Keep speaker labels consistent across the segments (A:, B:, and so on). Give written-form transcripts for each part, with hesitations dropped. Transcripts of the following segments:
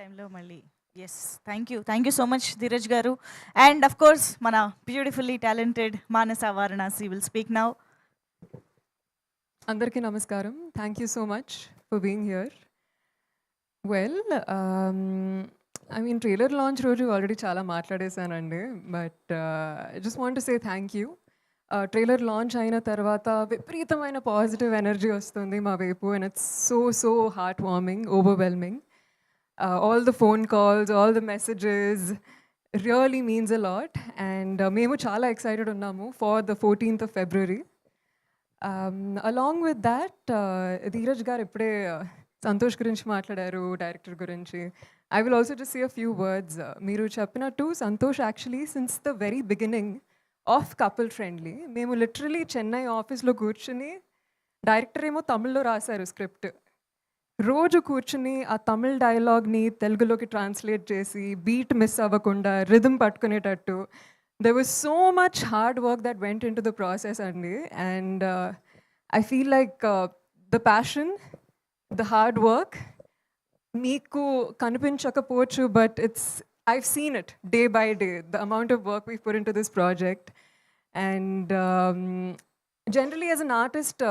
A: టైంలో మళ్ళీ yes thank you so much Dheeraj garu. And of course మన beautifully talented Manasa Varanasi will speak now.
B: అందరికీ నమస్కారం. Thank you so much for being here. Well, I mean trailer launch రోజు already చాలా మాట్లాడేశానండి. But I just want to say thank you. Trailer launch అయిన తర్వాత విపరీతమైన positive energy వస్తుంది మా వైపు, and it's so heartwarming, overwhelming. All the phone calls, all the messages really means a lot. And మేము చాలా ఎక్సైటెడ్ ఉన్నాము for the 14th of February. Along with that, Dheeraj గారు ఇప్పుడే సంతోష్ గురించి మాట్లాడారు, డైరెక్టర్ గురించి. I will also just say a few words. మీరు చెప్పినట్టు Santosh actually since the very beginning of couple friendly, మేము లిటరలీ చెన్నై ఆఫీస్లో కూర్చుని, డైరెక్టర్ ఏమో తమిళ్లో రాశారు స్క్రిప్ట్, రోజు కూర్చుని ఆ తమిళ్ డైలాగ్ని తెలుగులోకి ట్రాన్స్లేట్ చేసి బీట్ మిస్ అవ్వకుండా rhythm పట్టుకునేటట్టు, there was so much hard work that went into the process అండి. And I feel like the passion, the hard work మీకు కనిపించకపోవచ్చు, but I've seen it day by day, the amount of work we've put into this project. And generally as an artist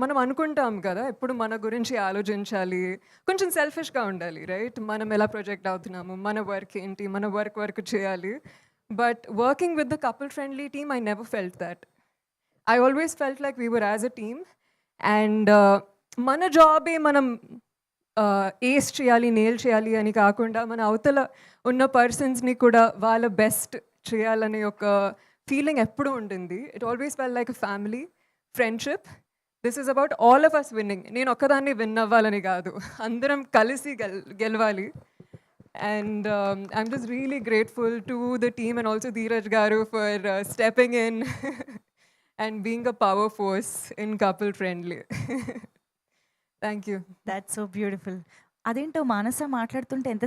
B: మనం అనుకుంటాం కదా, ఎప్పుడు మన గురించి ఆలోచించాలి, కొంచెం సెల్ఫిష్గా ఉండాలి, రైట్? మనం ఎలా ప్రొజెక్ట్ అవుతున్నాము, మన వర్క్ ఏంటి, మన వర్క్ చేయాలి. But working with the couple friendly team, I never felt that. I always felt like we were as a team. And మన జాబే మనం ఏస్ చేయాలి, నేల్ చేయాలి అని కాకుండా, మన అవతల ఉన్న పర్సన్స్ని కూడా వాళ్ళ బెస్ట్ చేయాలనే ఒక ఫీలింగ్ ఎప్పుడూ ఉంటుంది. It always fell like a family friendship. This is about all of us winning. నేను ఒక్కదాన్ని విన్ అవ్వాలని కాదు, అందరం కలిసి గెలవాలి. And I'm just really grateful to the team and also Dheeraj Garu for stepping in and being a power force in couple friendly. Thank you.
A: That's so beautiful. అదేంటో మానస మాట్లాడుతుంటే ఎంత